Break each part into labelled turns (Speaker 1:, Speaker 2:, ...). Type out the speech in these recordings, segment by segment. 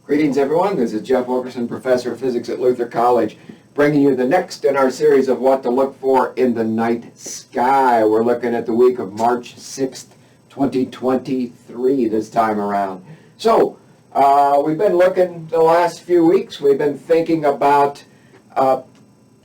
Speaker 1: Greetings, everyone. This is Jeff Wilkerson, Professor of Physics at Luther College, bringing you the next in our series of what to look for in the night sky. We're looking at the week of March 6th, 2023 this time around. So, we've been looking the last few weeks. We've been thinking about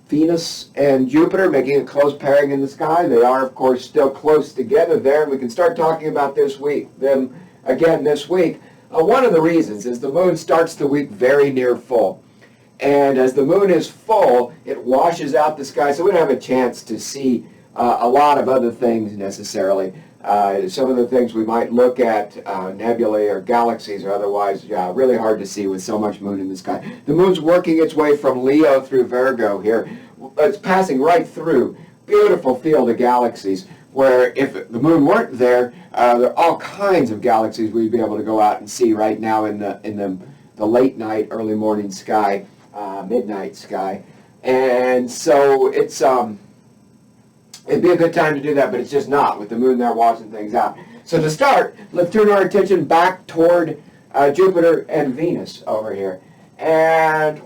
Speaker 1: Venus and Jupiter making a close pairing in the sky. They are, of course, still close together there, and we can start talking about them again this week. One of the reasons is the moon starts the week very near full. And as the moon is full, it washes out the sky, so we don't have a chance to see a lot of other things necessarily. Some of the things we might look at, nebulae or galaxies or otherwise, really hard to see with so much moon in the sky. The moon's working its way from Leo through Virgo here. It's passing right through. Beautiful field of galaxies, where if the moon weren't there, there are all kinds of galaxies we'd be able to go out and see right now in the late night, early morning sky, midnight sky. And so it'd be a good time to do that, but it's just not, with the moon there washing things out. So to start, let's turn our attention back toward Jupiter and Venus over here. And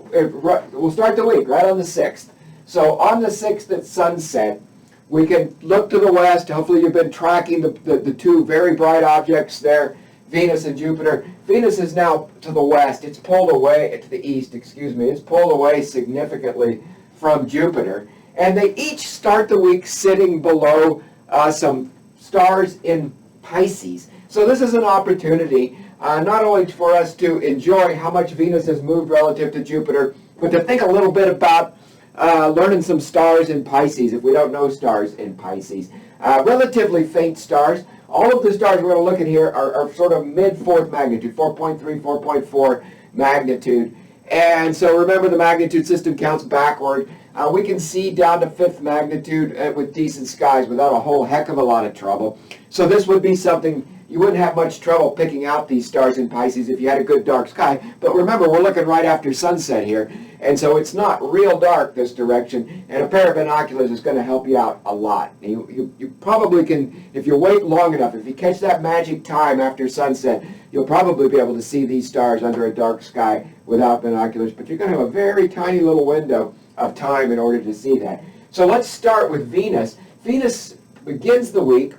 Speaker 1: we'll start the week right on the 6th. So on the 6th at sunset, we can look to the west. Hopefully you've been tracking the two very bright objects there, Venus and Jupiter. Venus is now to the west. It's pulled away, to the east, excuse me. It's pulled away significantly from Jupiter. And they each start the week sitting below some stars in Pisces. So this is an opportunity not only for us to enjoy how much Venus has moved relative to Jupiter, but to think a little bit about learning some stars in Pisces, if we don't know stars in Pisces. Relatively faint stars. All of the stars we're going to look at here are sort of mid-fourth magnitude, 4.3, 4.4 magnitude. And so remember, the magnitude system counts backward. We can see down to 5th magnitude with decent skies without a whole heck of a lot of trouble. So this would be something, you wouldn't have much trouble picking out these stars in Pisces if you had a good dark sky. But remember, we're looking right after sunset here. And so it's not real dark this direction, and a pair of binoculars is going to help you out a lot. You probably can, if you wait long enough, if you catch that magic time after sunset, you'll probably be able to see these stars under a dark sky without binoculars. But you're going to have a very tiny little window of time in order to see that. So let's start with Venus. Venus begins the week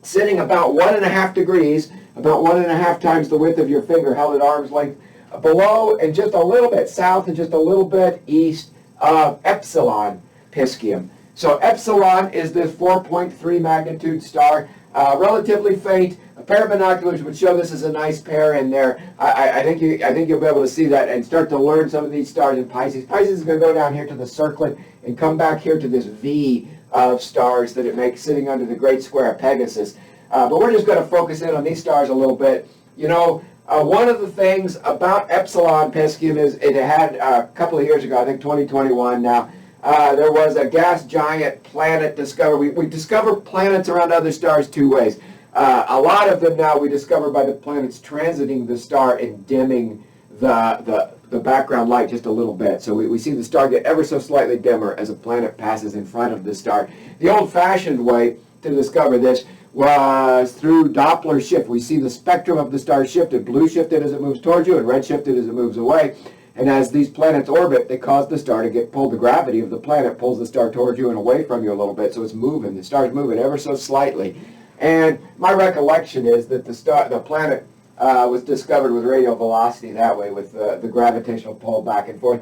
Speaker 1: sitting about 1.5 degrees, about 1.5 times the width of your finger held at arm's length, below and just a little bit south and just a little bit east of Epsilon Piscium. So Epsilon is this 4.3 magnitude star, relatively faint. A pair of binoculars would show this as a nice pair in there. I think you'll be able to see that and start to learn some of these stars in Pisces. Pisces is going to go down here to the circlet and come back here to this V of stars that it makes sitting under the great square of Pegasus. But we're just going to focus in on these stars a little bit. You know, one of the things about Epsilon Piscium is it had a couple of years ago, I think 2021 now, there was a gas giant planet discovered. We discover planets around other stars two ways. A lot of them now we discover by the planets transiting the star and dimming the background light just a little bit. So we see the star get ever so slightly dimmer as a planet passes in front of the star. The old-fashioned way to discover this was through Doppler shift. We see the spectrum of the star shifted, blue shifted as it moves towards you and red shifted as it moves away. And as these planets orbit, they cause the star to get pulled. The gravity of the planet pulls the star towards you and away from you a little bit, so it's moving. The star's moving ever so slightly. And my recollection is that the planet was discovered with radial velocity that way, with the gravitational pull back and forth.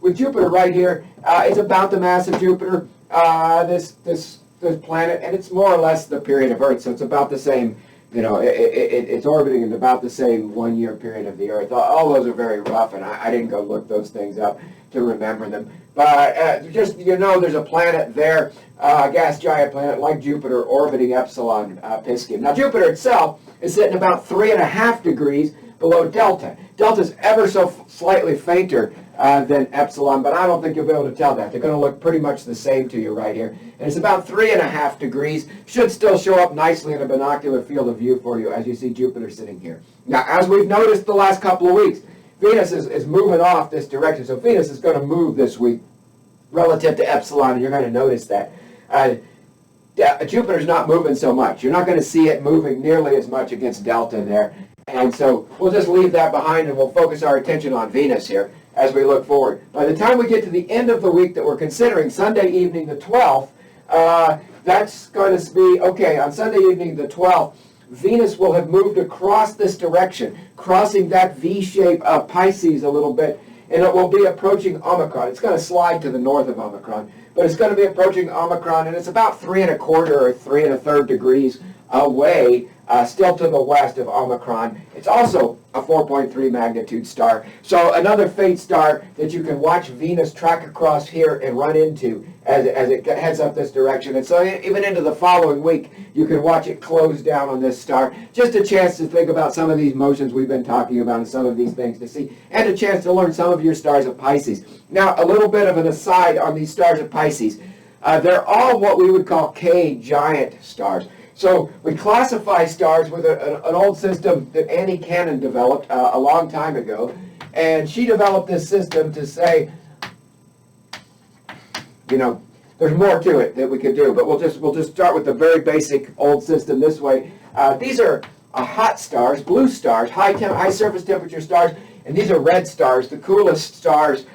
Speaker 1: With Jupiter right here, it's about the mass of Jupiter, this planet, and it's more or less the period of Earth, so it's about the same, it's orbiting in about the same 1 year period of the Earth. All those are very rough, and I didn't go look those things up to remember them. But just, there's a planet there, a gas giant planet like Jupiter, orbiting Epsilon Piscium. Now, Jupiter itself is sitting about 3.5 degrees below Delta. Delta's ever so slightly fainter than Epsilon, but I don't think you'll be able to tell that. They're going to look pretty much the same to you right here. And it's about 3.5 degrees. Should still show up nicely in a binocular field of view for you as you see Jupiter sitting here. Now, as we've noticed the last couple of weeks, Venus is moving off this direction. So Venus is going to move this week relative to Epsilon, and you're going to notice that. Jupiter's not moving so much. You're not going to see it moving nearly as much against Delta there. And so we'll just leave that behind and we'll focus our attention on Venus here as we look forward. By the time we get to the end of the week that we're considering, Sunday evening the 12th, that's going to be, okay, on Sunday evening the 12th, Venus will have moved across this direction, crossing that V shape of Pisces a little bit, and it will be approaching Omicron. It's going to slide to the north of Omicron, but it's going to be approaching Omicron, and it's about 3 1/4 or 3 1/3 degrees away, still to the west of Omicron. It's also a 4.3 magnitude star. So another faint star that you can watch Venus track across here and run into as it heads up this direction. And so even into the following week, you can watch it close down on this star. Just a chance to think about some of these motions we've been talking about and some of these things to see, and a chance to learn some of your stars of Pisces. Now, a little bit of an aside on these stars of Pisces. They're all what we would call K giant stars. So we classify stars with an old system that Annie Cannon developed a long time ago. And she developed this system to say, you know, there's more to it that we could do. But we'll just start with the very basic old system this way. These are hot stars, blue stars, high surface temperature stars. And these are red stars, the coolest stars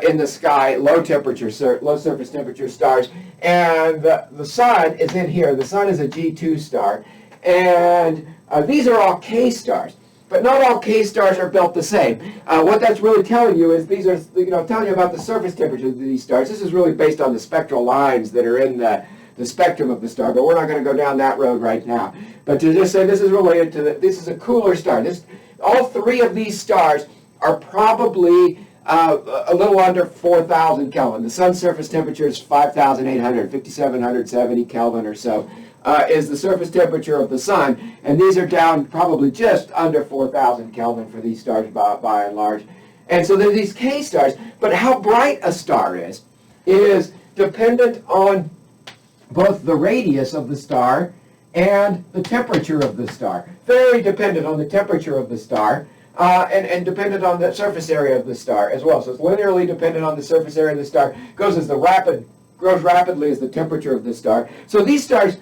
Speaker 1: in the sky, low surface temperature stars. And the sun is in here. The sun is a G2 star. And these are all K stars. But not all K stars are built the same. What that's really telling you is these are, telling you about the surface temperature of these stars. This is really based on the spectral lines that are in the spectrum of the star. But we're not going to go down that road right now. But to just say this is related to this is a cooler star. All three of these stars are probably a little under 4,000 Kelvin. The sun's surface temperature is 5,770 Kelvin or so, is the surface temperature of the sun. And these are down probably just under 4,000 Kelvin for these stars by and large. And so they're these K stars. But how bright a star is dependent on both the radius of the star and the temperature of the star. Very dependent on the temperature of the star. And dependent on the surface area of the star as well. So it's linearly dependent on the surface area of the star. Grows rapidly as the temperature of the star. So these stars,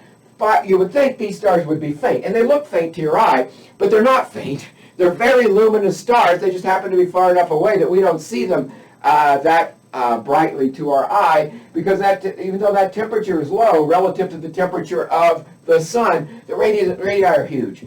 Speaker 1: you would think these stars would be faint. And they look faint to your eye, but they're not faint. They're very luminous stars. They just happen to be far enough away that we don't see them that brightly to our eye, because even though that temperature is low relative to the temperature of the sun, the radii are huge.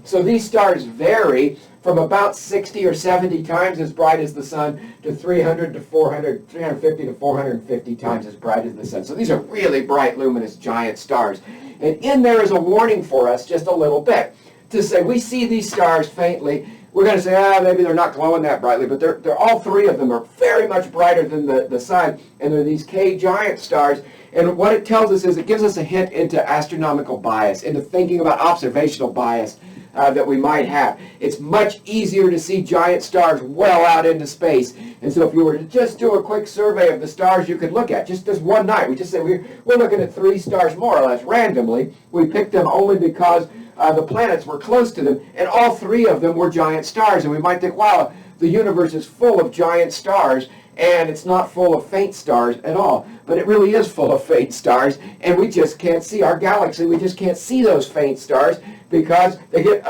Speaker 1: So these stars vary from about 60 or 70 times as bright as the sun to 350 to 450 times as bright as the sun. So these are really bright, luminous, giant stars. And in there is a warning for us just a little bit to say we see these stars faintly. We're going to say, maybe they're not glowing that brightly, but they're all three of them are very much brighter than the sun, and they're these K giant stars. And what it tells us is it gives us a hint into astronomical bias, into thinking about observational bias that we might have. It's much easier to see giant stars well out into space. And so if you were to just do a quick survey of the stars you could look at, just this one night, we just say we're looking at 3 stars more or less randomly. We picked them only because the planets were close to them, and all 3 of them were giant stars. And we might think, wow, the universe is full of giant stars, and it's not full of faint stars at all. But it really is full of faint stars, and we just can't see our galaxy. We just can't see those faint stars because they get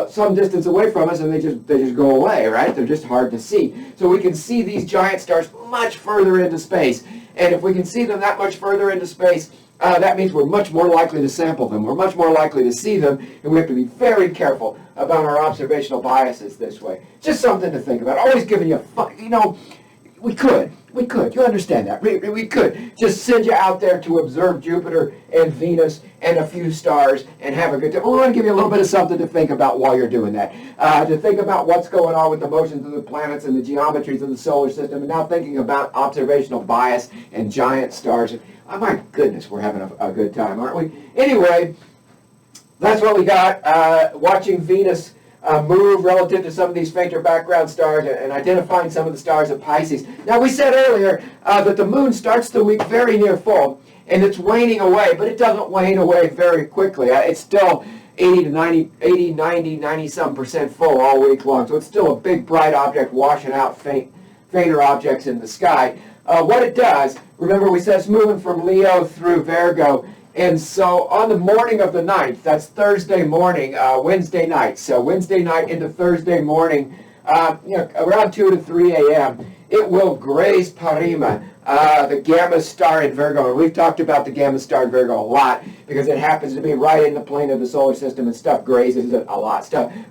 Speaker 1: some distance away from us, and they just go away, right? They're just hard to see. So we can see these giant stars much further into space. And if we can see them that much further into space, that means we're much more likely to sample them. We're much more likely to see them, and we have to be very careful about our observational biases this way. Just something to think about. Always giving you, we could, you understand that. We could just send you out there to observe Jupiter and Venus and a few stars and have a good time. We want to give you a little bit of something to think about while you're doing that. To think about what's going on with the motions of the planets and the geometries of the solar system, and now thinking about observational bias and giant stars. Oh my goodness, we're having a good time, aren't we? Anyway, that's what we got. Watching Venus move relative to some of these fainter background stars and identifying some of the stars of Pisces. Now, we said earlier that the moon starts the week very near full, and it's waning away, but it doesn't wane away very quickly. It's still 80, 90-some% full all week long, so it's still a big, bright object washing out fainter objects in the sky. What it does, remember we said it's moving from Leo through Virgo, And so on the morning of the 9th, that's Thursday morning, Wednesday night. So Wednesday night into Thursday morning, around 2 to 3 a.m., it will graze Porrima, the Gamma star in Virgo. And we've talked about the Gamma star in Virgo a lot because it happens to be right in the plane of the solar system, and stuff grazes it a lot.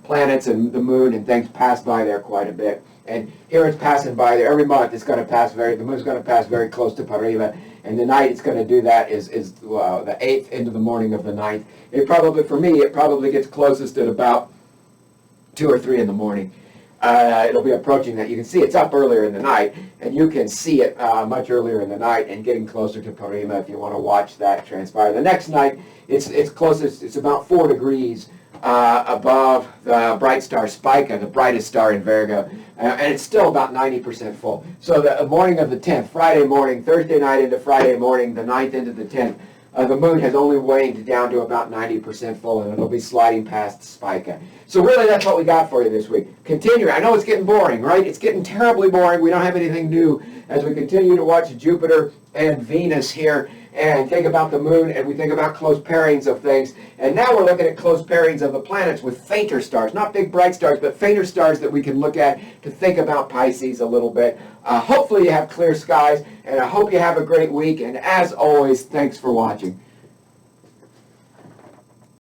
Speaker 1: Planets and the moon and things pass by there quite a bit. And here it's passing by there. Every month it's going to pass the moon's going to pass very close to Porrima. And the night it's going to do that is the 8th into the morning of the 9th. For me, it probably gets closest at about 2 or 3 in the morning. It'll be approaching that. You can see it's up earlier in the night, and you can see it much earlier in the night and getting closer to Porrima if you want to watch that transpire. The next night, it's closest. It's about 4 degrees above the bright star Spica, the brightest star in Virgo, and it's still about 90% full. So the morning of the 10th, Friday morning, Thursday night into Friday morning, the 9th into the 10th, the moon has only waned down to about 90% full, and it'll be sliding past Spica. So really, that's what we got for you this week. Continuing, I know it's getting boring, right? It's getting terribly boring. We don't have anything new as we continue to watch Jupiter and Venus here and think about the moon, and we think about close pairings of things. And now we're looking at close pairings of the planets with fainter stars, not big bright stars, but fainter stars that we can look at to think about Pisces a little bit. Hopefully you have clear skies, and I hope you have a great week. And as always, thanks for watching.